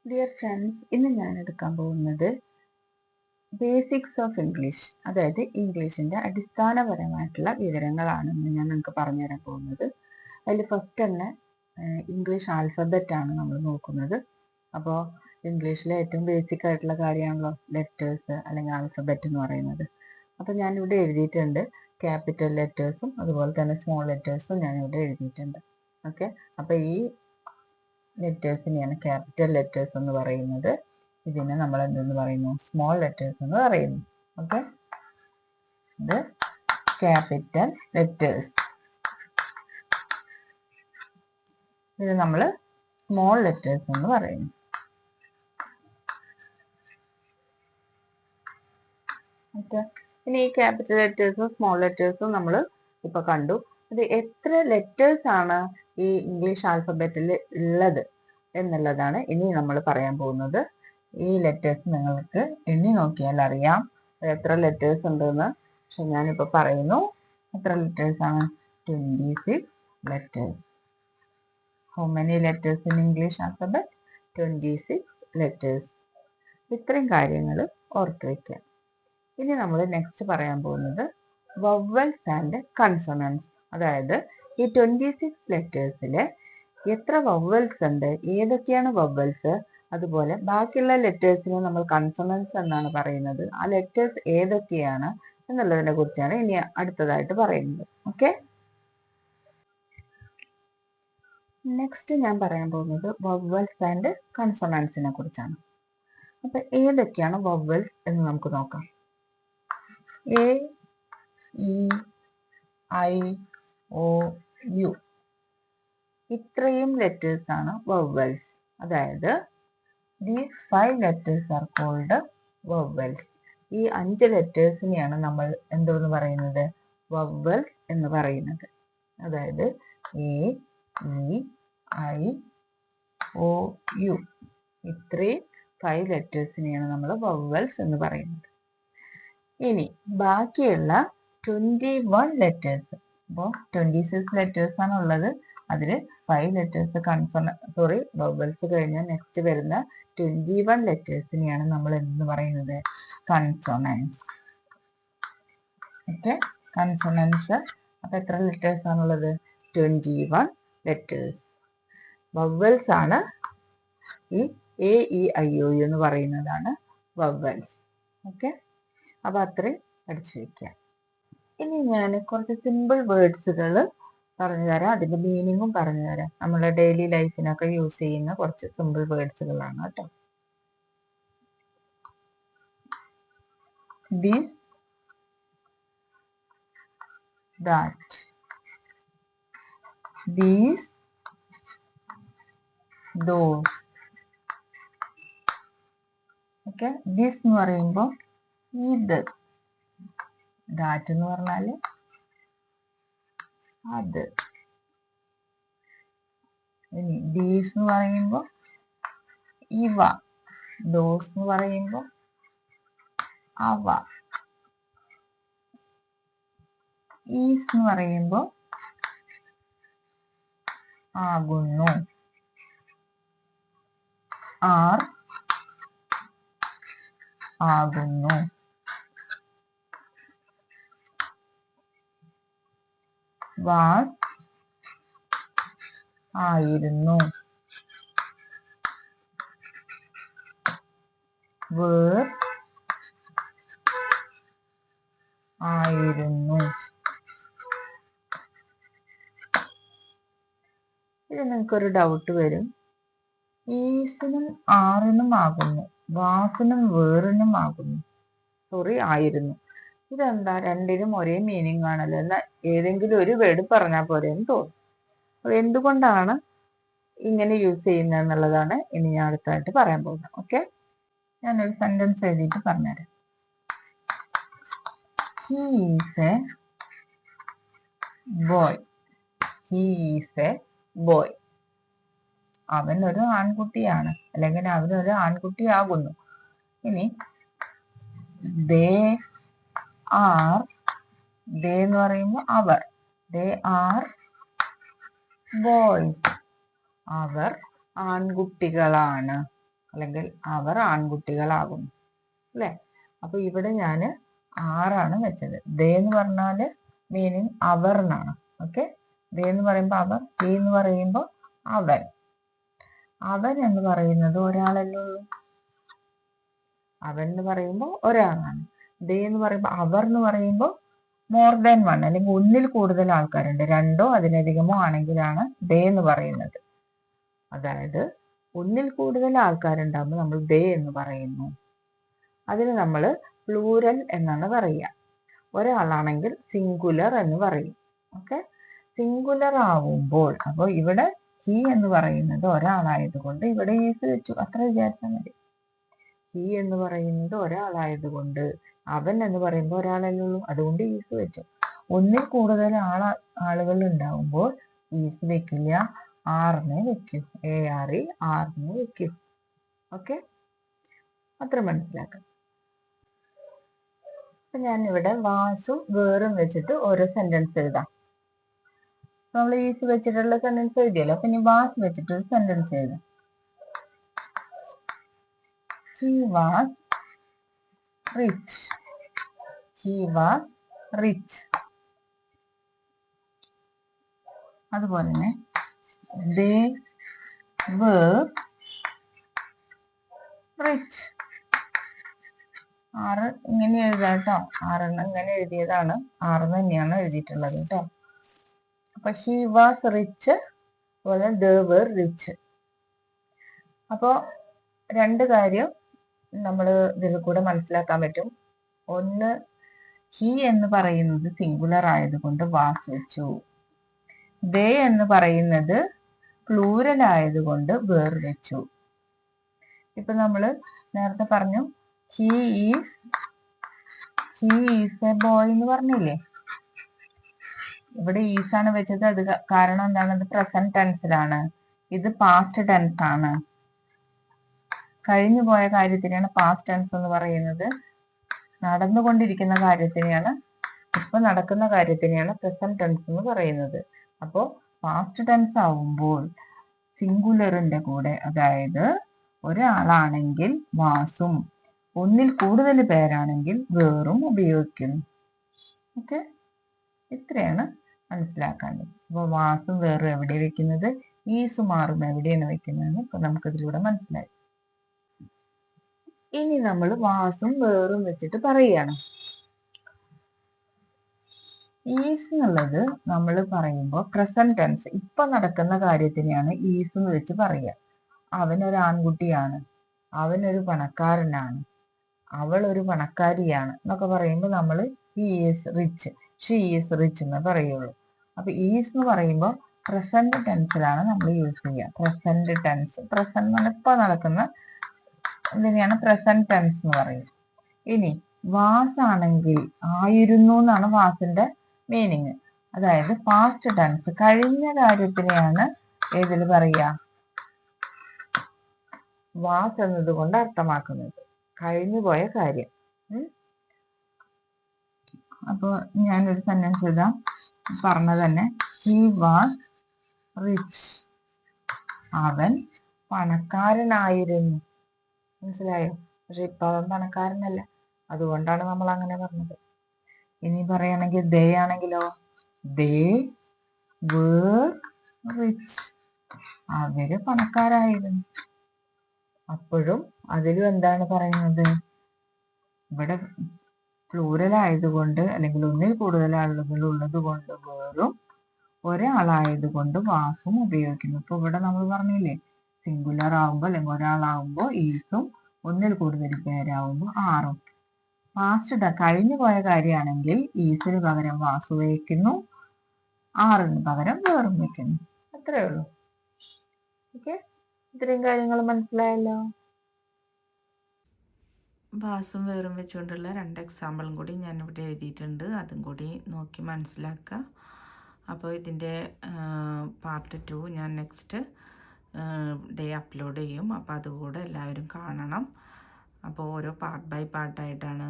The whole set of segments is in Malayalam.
ഡിയർ ഫ്രണ്ട്സ്, ഇന്ന് ഞാൻ എടുക്കാൻ പോകുന്നത് ബേസിക്സ് ഓഫ് ഇംഗ്ലീഷ്, അതായത് ഇംഗ്ലീഷിന്റെ അടിസ്ഥാനപരമായിട്ടുള്ള വിവരങ്ങളാണ് ഇന്ന് ഞാൻ നിങ്ങൾക്ക് പറഞ്ഞു തരാൻ പോകുന്നത്. അതിൽ ഫസ്റ്റ് തന്നെ ഇംഗ്ലീഷ് ആൽഫബറ്റ് ആണ് നമ്മൾ നോക്കുന്നത്. അപ്പോൾ ഇംഗ്ലീഷിലെ ഏറ്റവും ബേസിക് ആയിട്ടുള്ള കാര്യമാണല്ലോ ലെറ്റേഴ്സ് അല്ലെങ്കിൽ ആൽഫബറ്റ് എന്ന് പറയുന്നത്. അപ്പോൾ ഞാനിവിടെ എഴുതിയിട്ടുണ്ട് ക്യാപിറ്റൽ ലെറ്റേഴ്സും അതുപോലെ തന്നെ സ്മോൾ ലെറ്റേഴ്സും ഞാനിവിടെ എഴുതിയിട്ടുണ്ട്. ഓക്കെ, അപ്പോൾ ഈ ലെറ്റേഴ്സിനെയാണ് ക്യാപിറ്റൽ ലെറ്റേഴ്സ് എന്ന് പറയുന്നത്. ഇതിനെ നമ്മൾ എന്തെന്ന് പറയുന്നു? സ്മോൾ ലെറ്റേഴ്സ് എന്ന് പറയുന്നു. ഓക്കെ, ഇത് ക്യാപിറ്റൽ ലെറ്റേഴ്സ്, ഇത് നമ്മൾ സ്മോൾ ലെറ്റേഴ്സ് എന്ന് പറയുന്നു. ഓക്കെ, ഇനി ഈ ക്യാപിറ്റൽ ലെറ്റേഴ്സും സ്മോൾ ലെറ്റേഴ്സും നമ്മൾ ഇപ്പൊ കണ്ടു. ഇത് എത്ര ലെറ്റേഴ്സ് ആണ് ഈ ഇംഗ്ലീഷ് ആൽഫബറ്റിൽ ഉള്ളത് എന്നുള്ളതാണ് ഇനി നമ്മൾ പറയാൻ പോകുന്നത്. ഈ ലെറ്റേഴ്സ് നിങ്ങൾക്ക് എണ്ണി നോക്കിയാൽ അറിയാം എത്ര ലെറ്റേഴ്സ് ഉണ്ടെന്ന്. പക്ഷെ ഞാനിപ്പോൾ പറയുന്നു എത്ര ലെറ്റേഴ്സ് ആണ്? 26 letters. How many letters in English alphabet? 26 letters. ഇത്രയും കാര്യങ്ങൾ ഓർത്ത് വയ്ക്കാം. ഇനി നമ്മൾ നെക്സ്റ്റ് പറയാൻ പോകുന്നത് വവ്വൽസ് ആൻഡ് കൺസണൻസ്. അതായത് ഈ 26 ലെറ്റേഴ്സിലെ എത്ര വവ്വൽസ് ഉണ്ട്, ഏതൊക്കെയാണ് വവ്വൽസ്, അതുപോലെ ബാക്കിയുള്ള ലെറ്റേഴ്സിനെ നമ്മൾ കൺസണൻസ് എന്നാണ് പറയുന്നത്. ആ ലെറ്റേഴ്സ് ഏതൊക്കെയാണ് എന്നുള്ളതിനെ കുറിച്ചാണ് ഇനി അടുത്തതായിട്ട് പറയുന്നത്. ഓക്കെ, നെക്സ്റ്റ് ഞാൻ പറയാൻ പോകുന്നത് വവ്വൽസ് ആൻഡ് കൺസണൻസിനെ കുറിച്ചാണ്. അപ്പൊ ഏതൊക്കെയാണ് വവ്വൽസ് എന്ന് നമുക്ക് നോക്കാം. A, E, I, O, U, ഇത്രയും ലെറ്റേഴ്സ് ആണ് വവ്വൽസ്. അതായത് these 5 letters are called vowels. ഈ 5 ലെറ്റേഴ്സിനെയാണ് നമ്മൾ എന്തെന്ന് പറയുന്നത്? വവ്വൽസ് എന്ന് പറയുന്നത്. അതായത് A, E, I, O, U, ഇത്രയും 5 ലെറ്റേഴ്സിനെയാണ് നമ്മൾ വവ്വൽസ് എന്ന് പറയുന്നത്. ഇനി ബാക്കിയുള്ള 21 ലെറ്റേഴ്സ്, അപ്പോൾ 26 ലെറ്റേഴ്സ് ആണ് ഉള്ളത്. അതിൽ 5 ലെറ്റേഴ്സ് വവ്വൽസ് കഴിഞ്ഞാൽ നെക്സ്റ്റ് വരുന്ന 21 ലെറ്റേഴ്സിനെയാണ് നമ്മൾ എന്ന് പറയുന്നത്? കൺസോണൻസ്. Okay, consonants. അപ്പൊ എത്ര ലെറ്റേഴ്സ് ആണുള്ളത്? 21 ലെറ്റേഴ്സ്. വവ്വൽസ് ആണ് ഈ A, E, I, O, U എന്ന് പറയുന്നതാണ് വവ്വൽസ്. ഓക്കെ, അപ്പൊ അത്രയും പഠിച്ചു വെക്കുക. ഇനി ഞാൻ കുറച്ച് സിമ്പിൾ വേർഡ്സുകൾ പറഞ്ഞു തരാം, അതിന്റെ മീനിങ്ങും പറഞ്ഞു തരാം. നമ്മുടെ ഡെയിലി ലൈഫിനൊക്കെ യൂസ് ചെയ്യുന്ന കുറച്ച് സിമ്പിൾ വേർഡ്സുകളാണ് കേട്ടോ. This, that, these, those. Okay, this എന്ന് പറയുമ്പോൾ ഇത്, ദാറ്റ് എന്ന് പറഞ്ഞാല് അത്. ഇനി ദീസ് എന്ന് പറയുമ്പോൾ ഇവ, ദോസ് എന്ന് പറയുമ്പോൾ അവ, ഈസ് എന്ന് പറയുമ്പോൾ ആകുന്നു, ആർ ആകുന്നു, വാസ് ആയിരുന്നു, വേർ ആയിരുന്നു. ഇത് നിങ്ങൾക്കൊരു ഡൗട്ട് വരും, ഈസിനും ആറിനും ആകുന്നു, വാസിനും വേറിനും ആകുന്നു, ആയിരുന്നു. ഇതെന്താ, രണ്ടിനും ഒരേ മീനിങ് ആണല്ലോ, എന്നാൽ ഏതെങ്കിലും ഒരു വേർഡ് പറഞ്ഞാൽ പോരെ എന്ന് തോന്നും. അപ്പൊ എന്തുകൊണ്ടാണ് ഇങ്ങനെ യൂസ് ചെയ്യുന്നത് എന്നുള്ളതാണ് ഇനി ഞാൻ അടുത്തായിട്ട് പറയാൻ പോകുന്നത്. ഓക്കെ, ഞാനൊരു സെന്റൻസ് എഴുതിയിട്ട് പറഞ്ഞുതരാം. He is a boy. He is a boy. അവൻ ഒരു ആൺകുട്ടിയാണ്, അല്ലെങ്കിൽ അവനൊരു ആൺകുട്ടിയാകുന്നു. ഇനി they are, they എന്ന് പറയുമ്പോൾ അവർ, they are boys. അവർ ആൺകുട്ടികളാണ്. അല്ലെങ്കിൽ അവർ ആൺകുട്ടികളാകുന്നു അല്ലേ. അപ്പോൾ ഇവിടെ ഞാൻ ആറാണ് വെച്ചത്. ദേ എന്ന് പറഞ്ഞാൽ മീനിങ് അവർ എന്നാണ്. ഓക്കെ, ദേ എന്ന് പറയുമ്പോൾ അവർ, ഹി എന്ന് പറയുമ്പോൾ അവൻ. അവൻ എന്ന് പറയുന്നത് ഒരാളല്ലേ ഉള്ളൂ. അവൻ എന്ന് പറയുമ്പോൾ ഒരാളാണ്. ദേ എന്ന് പറയുമ്പോൾ, അവർ എന്ന് പറയുമ്പോൾ മോർ ദാൻ വൺ, അല്ലെങ്കിൽ ഒന്നിൽ കൂടുതൽ ആൾക്കാരുണ്ട്. രണ്ടോ അതിലധികമോ ആണെങ്കിലാണ് ദേ എന്ന് പറയുന്നത്. അതായത് ഒന്നിൽ കൂടുതൽ ആൾക്കാരുണ്ടാകുമ്പോൾ നമ്മൾ ദേ എന്ന് പറയുന്നു. അതിന് നമ്മൾ പ്ലൂരൽ എന്നാണ് പറയുക. ഒരാളാണെങ്കിൽ സിംഗുലർ എന്ന് പറയും. ഓക്കെ, സിംഗുലർ ആവുമ്പോൾ, അപ്പോൾ ഇവിടെ ഹി എന്ന് പറയുന്നത് ഒരാളായതുകൊണ്ട് ഇവിടെ ഈസ് വെച്ചു, അത്ര വിചാരിച്ചാൽ മതി. ഹി എന്ന് പറയുന്നത് ഒരാളായതുകൊണ്ട്, അവൻ എന്ന് പറയുമ്പോൾ ഒരാളല്ലേ ഉള്ളൂ, അതുകൊണ്ട് ഈസ് വെച്ചു. ഒന്നിൽ കൂടുതൽ ആളുകൾ ഉണ്ടാവുമ്പോൾ ഈസ് വെക്കില്ല, ആറിനെ വെക്കൂ. ആറിനെ വെക്കൂ. ഓക്കെ, അത്ര മനസ്സിലാക്കാം. അപ്പൊ ഞാൻ ഇവിടെ വാസും വേറും വെച്ചിട്ട് ഓരോ സെന്റൻസ് എഴുതാം. നമ്മൾ ഈസ് വെച്ചിട്ടുള്ള സെന്റൻസ് എഴുതിയല്ലോ, അപ്പൊ ഇനി വാസ് വെച്ചിട്ടൊരു സെന്റൻസ് എഴുതാം. He was rich. He was rich. അതുപോലെ തന്നെ they were rich. ആറ് ഇങ്ങനെ എഴുതാം കേട്ടോ. ആറെണ്ണം ഇങ്ങനെ എഴുതിയതാണ്, ആറ് തന്നെയാണ് എഴുതിയിട്ടുള്ളത് കേട്ടോ. അപ്പൊ he was rich, അതുപോലെ they were rich. അപ്പോ രണ്ട് കാര്യം നമ്മൾ ഇതിൽ കൂടെ മനസ്സിലാക്കാൻ പറ്റും. ഒന്ന്, ഹി എന്ന് പറയുന്നത് സിംഗുലർ ആയതുകൊണ്ട് വാസ് വെച്ചു. ദേ എന്ന് പറയുന്നത് പ്ലൂരൽ ആയതുകൊണ്ട് വേർ വെച്ചു. ഇപ്പൊ നമ്മൾ നേരത്തെ പറഞ്ഞു ഹി ഈസ് എ ബോയ് എന്ന് പറഞ്ഞില്ലേ. ഇവിടെ ഈസാണ് വെച്ചത്. അത് കാരണം എന്താണ്? ഇത് പ്രസന്റ് ടെൻസിലാണ്, ഇത് പാസ്റ്റ് ടെൻസ് ആണ്. കഴിഞ്ഞു പോയ കാര്യത്തിനെയാണ് പാസ്റ്റ് ടെൻസ് എന്ന് പറയുന്നത്. നടന്നുകൊണ്ടിരിക്കുന്ന കാര്യത്തിനെയാണ്, ഇപ്പൊ നടക്കുന്ന കാര്യത്തിനെയാണ് പ്രസന്റ് ടെൻസ് എന്ന് പറയുന്നത്. അപ്പോ പാസ്റ്റ് ടെൻസ് ആവുമ്പോൾ സിംഗുലറിന്റെ കൂടെ, അതായത് ഒരാളാണെങ്കിൽ വാസും, ഒന്നിൽ കൂടുതൽ പേരാണെങ്കിൽ വേറും ഉപയോഗിക്കുന്നു. ഓക്കെ, ഇത്രയാണ് മനസ്സിലാക്കേണ്ടത്. അപ്പൊ വാസും വേറും എവിടെ വെക്കുന്നത്, ഈസുമാറും എവിടെയാണ് വെക്കുന്നതെന്ന് ഇപ്പൊ നമുക്ക് ഇതിലൂടെ മനസ്സിലായി. ഇനി നമ്മൾ വാസും വേറും വെച്ചിട്ട് പറയുകയാണ്. ഈസ് എന്നുള്ളത് നമ്മൾ പറയുമ്പോൾ പ്രസന്റ് ടെൻസ്, ഇപ്പൊ നടക്കുന്ന കാര്യത്തിനെയാണ് ഈസ് എന്ന് വെച്ച് പറയുക. അവനൊരു ആൺകുട്ടിയാണ്, അവനൊരു പണക്കാരനാണ്, അവൾ ഒരു പണക്കാരിയാണ് എന്നൊക്കെ പറയുമ്പോൾ നമ്മൾ he is rich, she is rich എന്ന് പറയുള്ളൂ. അപ്പൊ ഈസ് എന്ന് പറയുമ്പോൾ പ്രസന്റ് ടെൻസിലാണ് നമ്മൾ യൂസ് ചെയ്യുക. പ്രസന്റ് ടെൻസ്, പ്രസന്റ് ഇപ്പൊ നടക്കുന്ന ഇതിനെയാണ് പ്രസന്റ് ടെൻസ് എന്ന് പറയുന്നത്. ഇനി വാസ് ആണെങ്കിൽ ആയിരുന്നു എന്നാണ് വാസിന്റെ മീനിങ്. അതായത് പാസ്റ്റ് ടെൻസ്, കഴിഞ്ഞ കാര്യത്തിനെയാണ് ഏതിൽ പറയുക, വാസ് എന്നതുകൊണ്ട് അർത്ഥമാക്കുന്നത്, കഴിഞ്ഞു പോയ കാര്യം. അപ്പൊ ഞാനൊരു സെന്റൻസ് എഴുതാം, പറഞ്ഞ തന്നെ. ഹി വാസ് റിച്ച്, അവൻ പണക്കാരനായിരുന്നു. മനസ്സിലായോ? പക്ഷെ ഇപ്പൊ അവൻ പണക്കാരനല്ല, അതുകൊണ്ടാണ് നമ്മൾ അങ്ങനെ പറഞ്ഞത്. ഇനി പറയുകയാണെങ്കിൽ ദേ ആണെങ്കിലോ, ദേ വേർ റിച്ച്, അവര് പണക്കാരായിരുന്നു. അപ്പോഴും അതിലും എന്താണ് പറയുന്നത്, ഇവിടെ പ്ലൂരൽ ആയതുകൊണ്ട്, അല്ലെങ്കിൽ ഒന്നിൽ കൂടുതൽ ആളുകൾ ഉള്ളത് കൊണ്ട് വേറും, ഒരാളായതുകൊണ്ട് വാസും ഉപയോഗിക്കുന്നു. ഇപ്പൊ ഇവിടെ നമ്മൾ പറഞ്ഞില്ലേ, സിംഗുലർ ആവുമ്പോൾ അല്ലെങ്കിൽ ഒരാളാവുമ്പോൾ ഈസും, ഒന്നിൽ കൂടുതൽ പേരാവുമ്പോൾ ആറും. പാസ്റ്റ് കഴിഞ്ഞു പോയ കാര്യമാണെങ്കിൽ ഈസിന് പകരം വാസു വയ്ക്കുന്നു, ആറിന് പകരം വേറും വയ്ക്കുന്നു. അത്രേ ഉള്ളൂ. ഓക്കെ, ഇത്രയും കാര്യങ്ങൾ മനസ്സിലായല്ലോ. വാസും വേറും വെച്ചുകൊണ്ടുള്ള 2 എക്സാമ്പിളും കൂടി ഞാനിവിടെ എഴുതിയിട്ടുണ്ട്, അതും കൂടി നോക്കി മനസ്സിലാക്കുക. അപ്പോൾ ഇതിൻ്റെ പാർട്ട് 2 ഞാൻ നെക്സ്റ്റ് ഡേ അപ്ലോഡ് ചെയ്യും. അപ്പോൾ അതുകൂടെ എല്ലാവരും കാണണം. അപ്പോൾ ഓരോ പാർട്ട് ബൈ പാർട്ടായിട്ടാണ്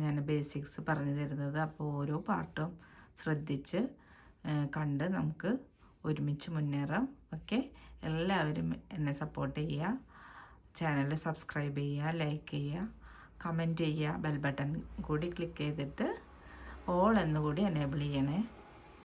ഞാൻ ബേസിക്സ് പറഞ്ഞു തരുന്നത്. അപ്പോൾ ഓരോ പാർട്ടും ശ്രദ്ധിച്ച് കണ്ട് നമുക്ക് ഒരുമിച്ച് മുന്നേറാം. ഓക്കെ, എല്ലാവരും എന്നെ സപ്പോർട്ട് ചെയ്യുക. ചാനൽ സബ്സ്ക്രൈബ് ചെയ്യുക, ലൈക്ക് ചെയ്യുക, കമൻറ്റ് ചെയ്യുക, ബെൽ ബട്ടൺ കൂടി ക്ലിക്ക് ചെയ്തിട്ട് ഓൾ എന്നുകൂടി എനേബിൾ ചെയ്യണേ.